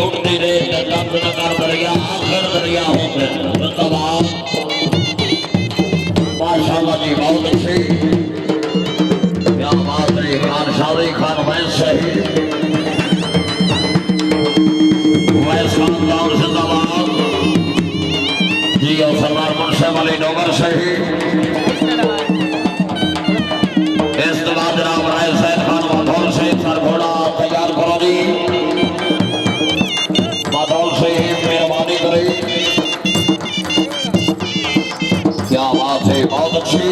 उठती रेत तंग न कर दरिया आखिर दरिया हो फिर जिंदाबाद माशाल्लाह जी बहुत अच्छी क्या बात है खान शादी खान वैस सही वैस खानदान जिंदाबाद जी और सरदार मुंशे वाली डोगर सही इस बाद जनाब राय सैद खान माधौल से सर घोड़ा तैयार करो जी माधौल से मेहरबानी करें क्या बात है बहुत अच्छी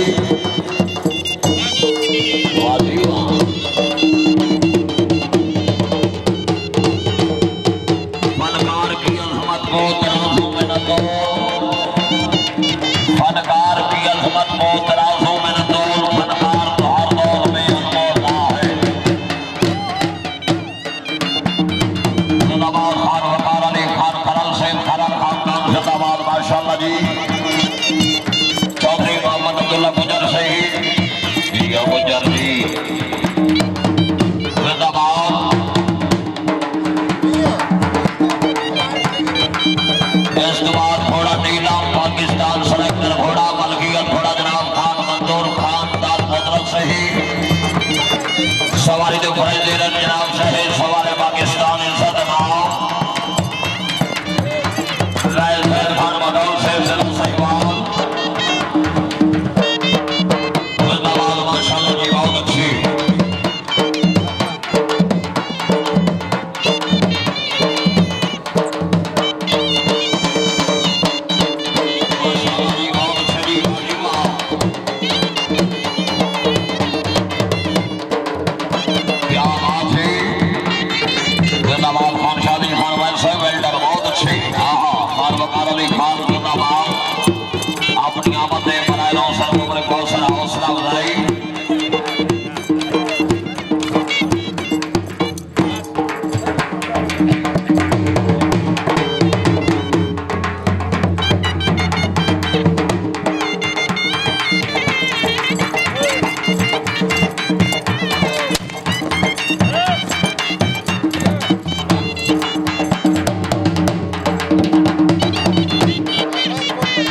फनकार की अजमत को तराजू में न तो फनकार की अजमत को तराजू में न तो फनकार तो हर दौर में अनमोल है जिंदाबाद खान वकार अली खान खरल से खरल खानदान जिंदाबाद माशाल्लाह जी चौधरी मोहम्मद अब्दुल्ला गुजर से ही गुजर जी जिंदाबाद इस बाद घोड़ा नीला पाकिस्तान सलेक्टर घोड़ा मलकियत घोड़ा जनाब खान मंजूर खान दाद हजरत से ही सवारी तो फरज दे रहे जनाब से सवार पाकिस्तान इज्जत नाम राय सैद खान मदौल से जिला सहवाल जिंदाबाद माशाल्लाह जी बहुत अच्छी अपनी आमद बनाए लो सर बहुत सारा हौसला बधाई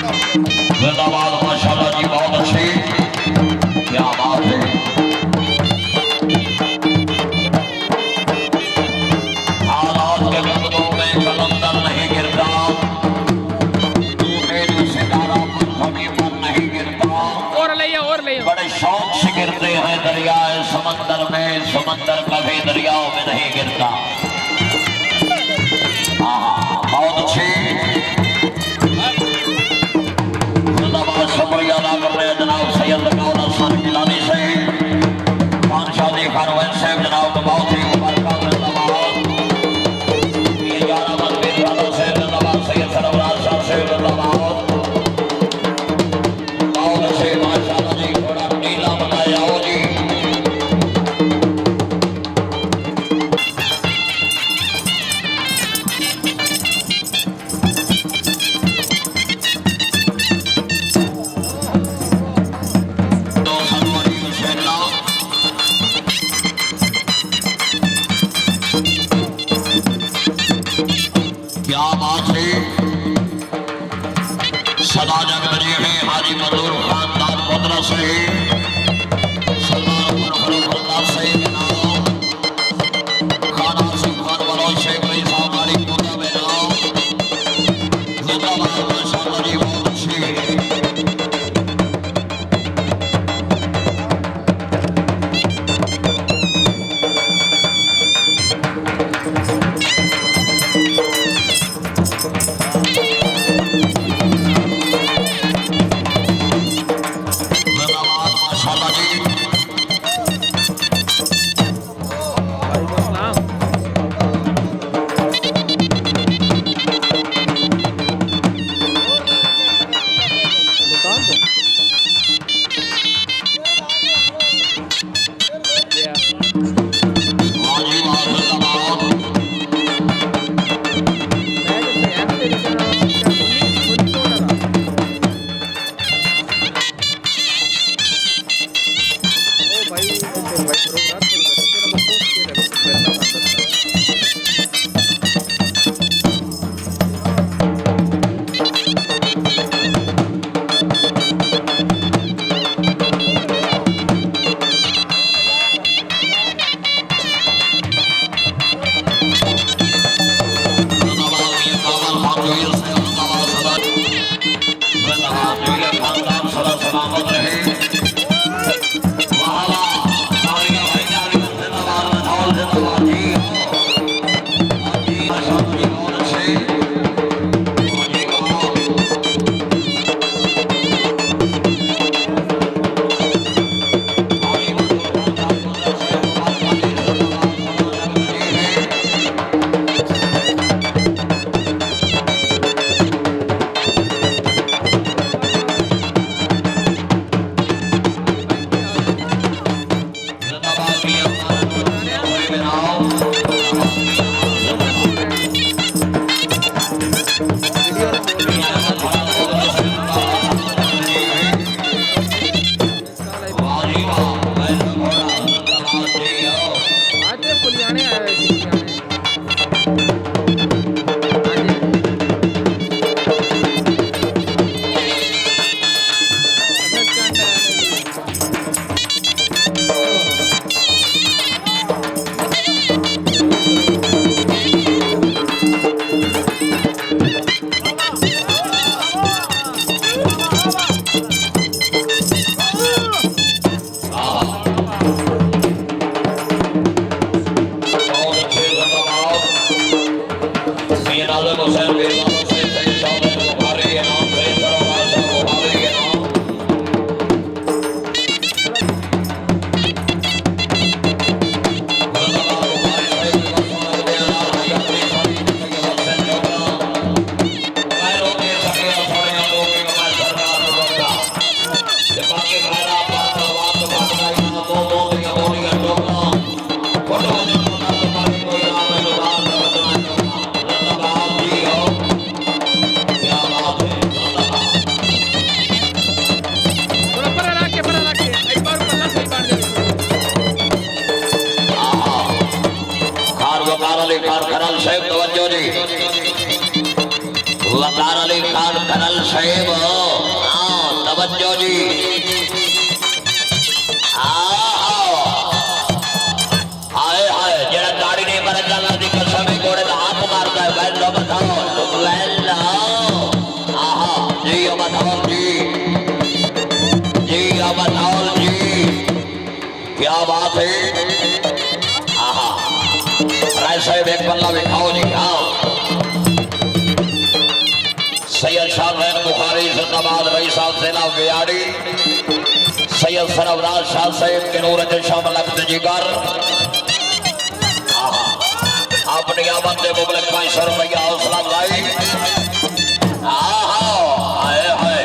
जिंदाबाद माशाल्लाह जी बहुत अच्छी क्या बात है हालात के कदमों में कलंदर नहीं गिरता मेरे सितारा पर कभी पर नहीं गिरता और बड़े शौक से गिरते हैं दरियाए समंदर में समंदर कभी दरियाओं में नहीं गिरता बहुत अच्छी शुक्रिया अदा कर रहे हैं जनाब सैयद लकाउल हसन गिलानी से खान शादी खान वैस साहब जनाब को बहुत ही मुबारक जिंदाबाद ये 11 मंदिर वालों से जिंदाबाद सैयद सरवराज साहब से जिंदाबाद बहुत अच्छे माशाल्लाह जी थोड़ा नीला बनाया हो जी क्या बात है सदा जग बजे हैं हाजी मंजूर खान दाद बदला से सरदार फरूखुल्लाह से नाम खाना सिंह खान बलोच से बड़ी साहबारी पूजा में नाम जिंदाबाद माशाल्लाह जी बहुत अच्छी खान खनल साहब तवज्जो जी वकार अली खान खनल साहब हाँ तवज्जो जी हाय हाय जरा गाड़ी नहीं बरत जाना दी कसम घोड़े का हाथ मारता है वैन लो बताओ वैन लो आहा जी बताओ जी बताओ जी क्या बात है आहा राय साहब एक पल्ला बिठाओ जी आओ सैयद शाहजैन बुखारी जिंदाबाद रई साहब सेना बियाड़ी सैयद सरवराज शाह साहब के नूर शाम लख्त जिगर अपनी आमद के मुबलक 500 रुपया हौसला लाई आए हाय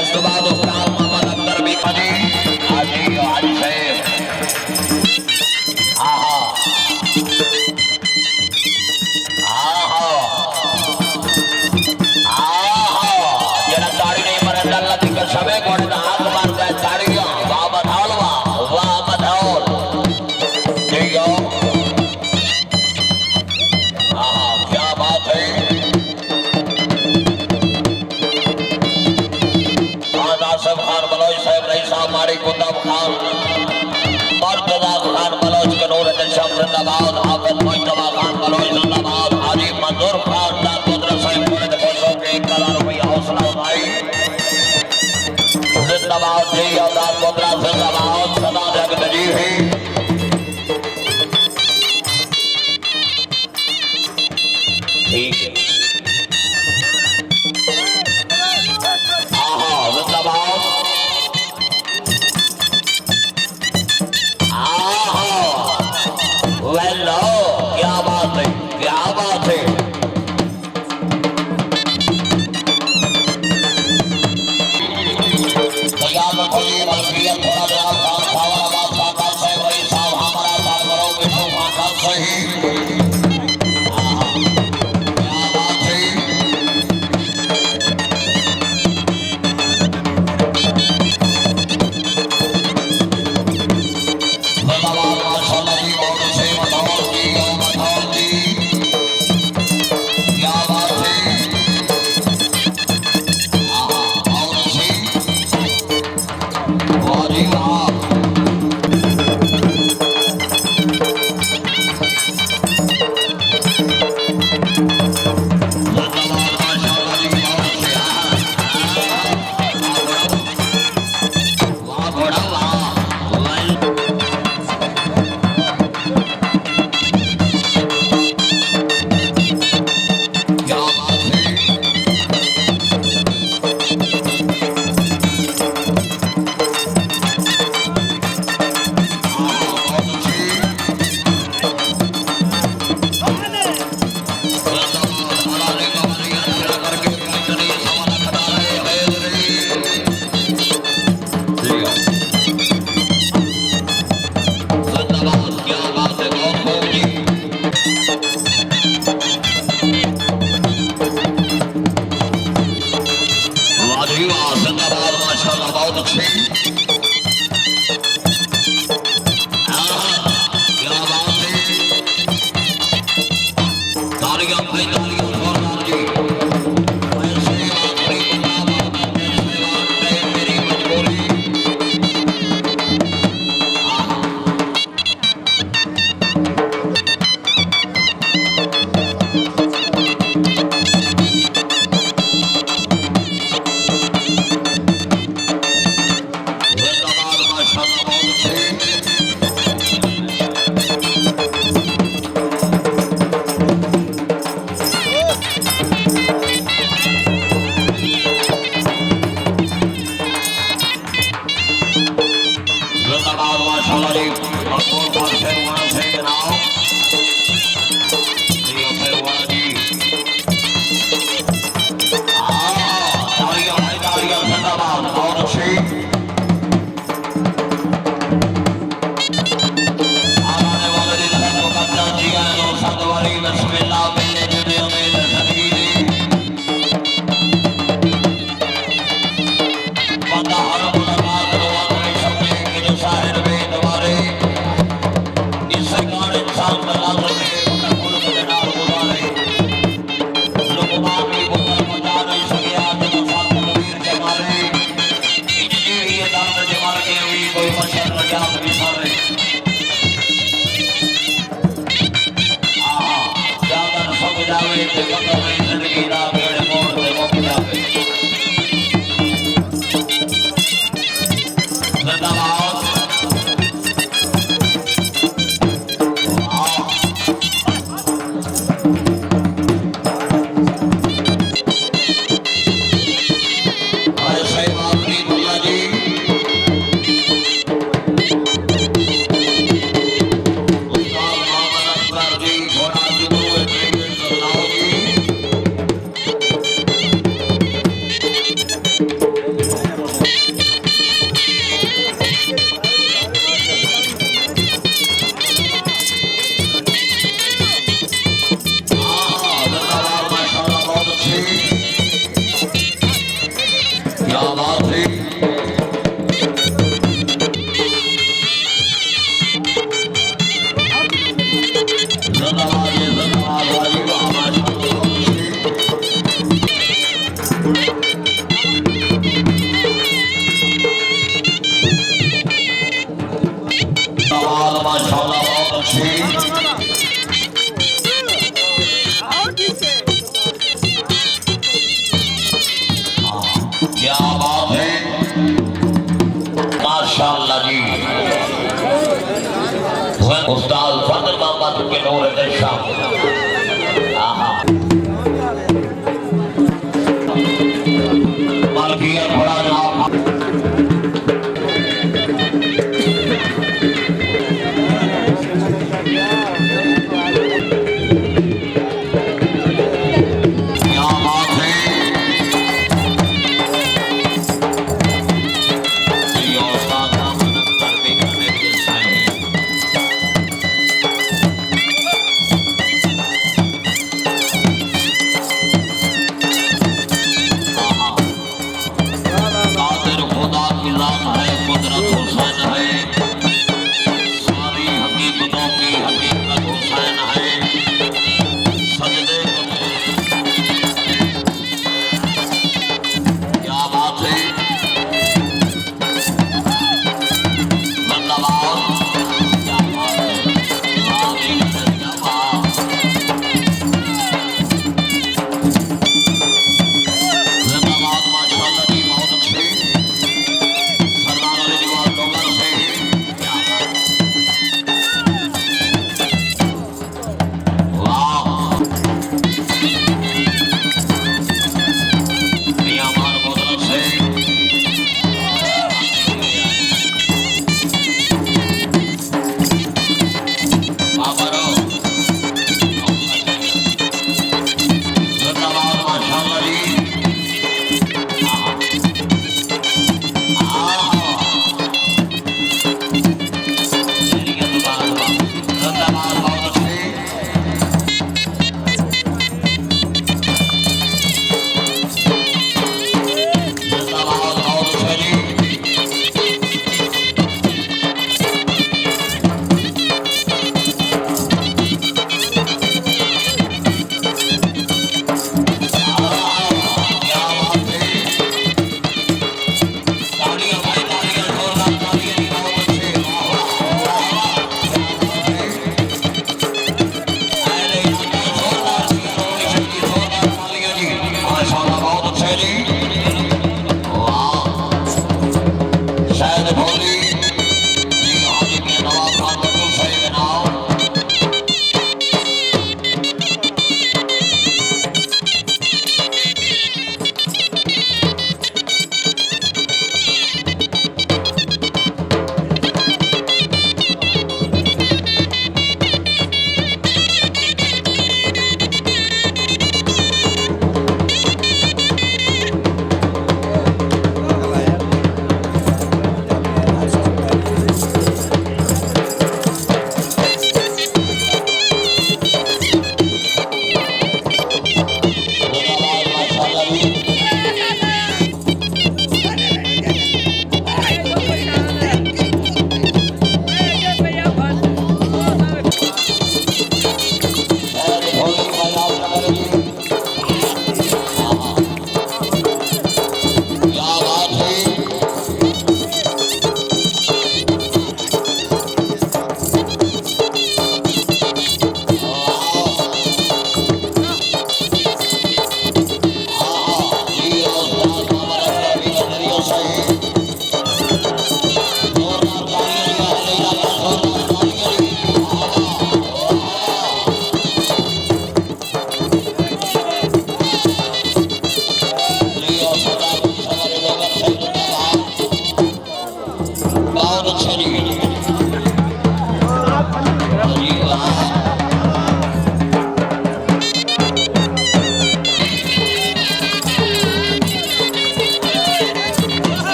इस बाद उस्ताद मोहम्मद अख्तर भी खजी हाजी हाजी साहब जरा ताड़ी नहीं मरे अल्लाह की कसम है घोड़े का हाथ मारता है ताड़ियां वाह बधाओ वाह बधाओ ठीक हो क्या बात है आसिफ खान बलोच साहब रई साहब माड़ी कुतुब खान मर्तजा खान बलोच के नूर शाम जिंदाबाद हाफिज मुस्तफा खान बलोच जिंदाबाद हाजी मंजूर खान दाद पुत्र साहब पूरे कोसों के 1000 रुपया हौसला उठाई जिंदाबाद जी दाद पुत्र जिंदाबाद सदा जग जी है ठीक है जिंदाबाद वेलो क्या बात है क्या बात है तैयार रखिए मलकियत थोड़ा जरा काम खावा बात साहब से वही साहब हमारा साथ करो बिठो माता सही गाने याद विसारे ज्यादा सब जावे ते कदम जिंदगी ना बेड़े मोड़ ते मुक जावे जिंदाबाद उस्ताद फजल मोहम्मद के नूर दशा मालकिया बड़ा नाम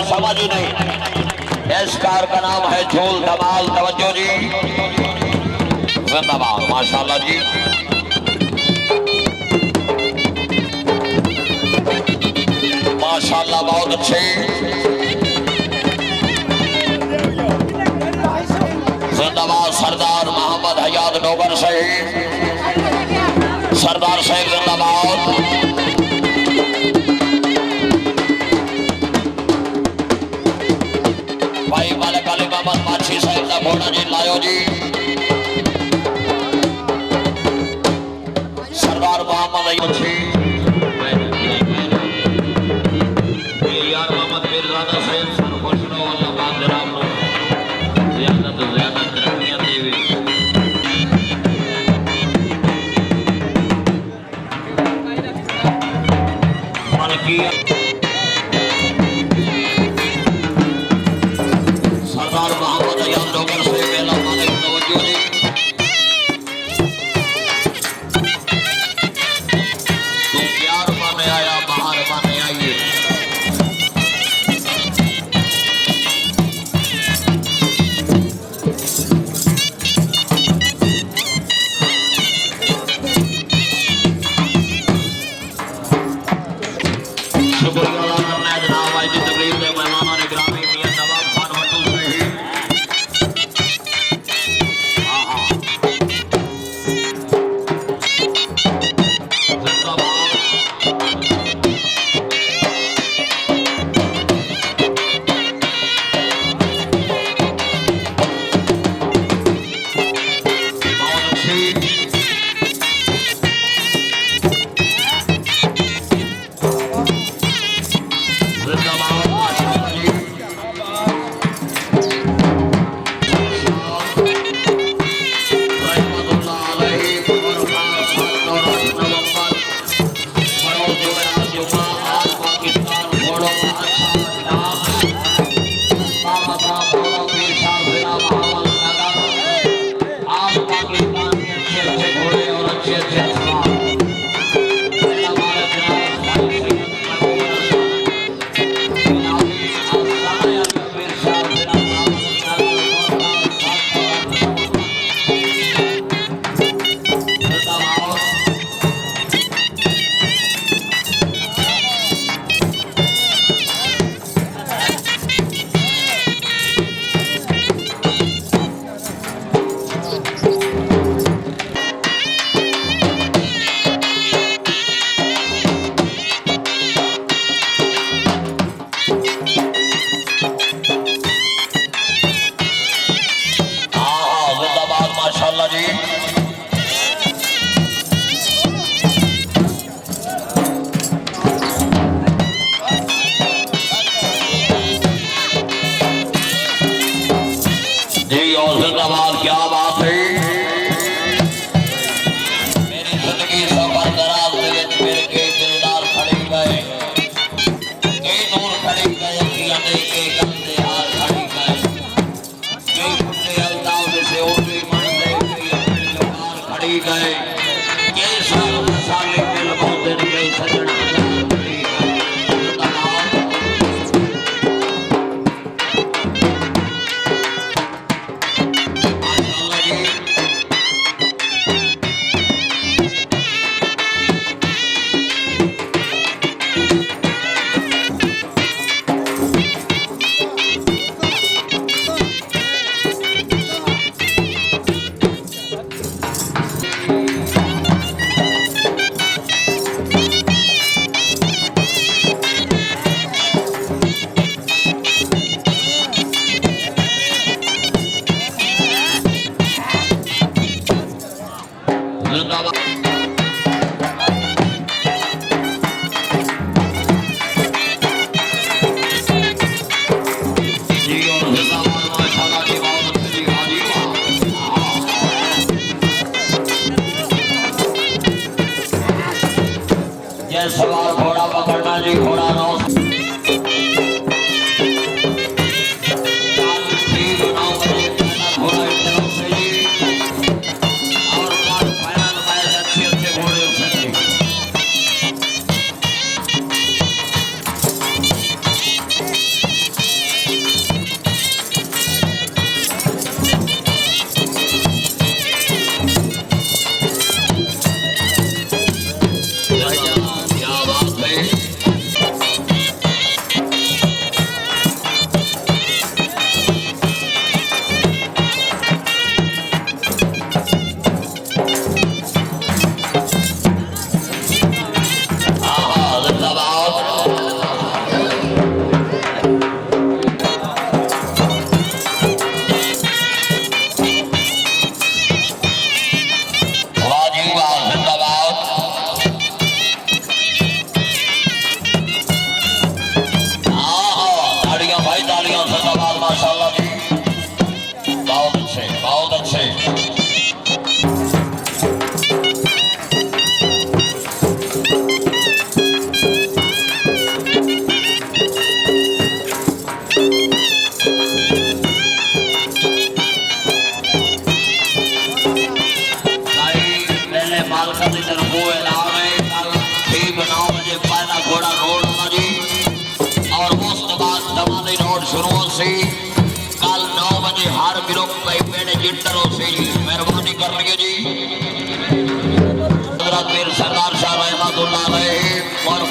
समझ नहीं। इस कार का नाम है झोल धमाल। तवज्जो जी, जिंदाबाद माशाल्लाह जी। माशाल्लाह बहुत अच्छे। जिंदाबाद सरदार मोहम्मद हयात नौकर साहिब, सरदार साहिब जिंदाबाद। भाई मालिक अली मोहम्मद माछी साहिब का घोड़ा जी लायो जी। सरदार मोहम्मद अय्यूब यार मोहम्मद मिर्जादा साहिब सन खुशनो अल्लाह पाक जनाब नो ज्यादा तो ज्यादा तरक्कियां देवे। मलकिया सरदार मोहम्मद अय्यूब नौकर से मेला मालिक तवज्जो जी। तुम प्यार माने आया बाहर माने आइए। शुक्रिया अदा करना है जनाब भाई जी तकरीब के मेहमानों ने ग्रामी मियां नवाब खान वटू साहिब। माशाल्लाह जी। जी और जिंदाबाद, क्या बात है। मेरी जिंदगी सफर दराज मेरे के दिलदार खड़े गए, कई दूर खड़े गए, के गंदे हार खड़े गए, कई फुटे अल्ताव से उठे खड़ी गए, कई साल मसाले दिल बहुत गए सजना। जिंदाबाद जी और जिंदाबाद माशाल्लाह जी बहुत अच्छी हाजी ये सवाल घोड़ा पकड़ना जी घोड़ा नौ कल 9 बजे हर ग्रुप मेहरबानी कर रही है जी सरदार शाह रहमतुल्लाह अलैह और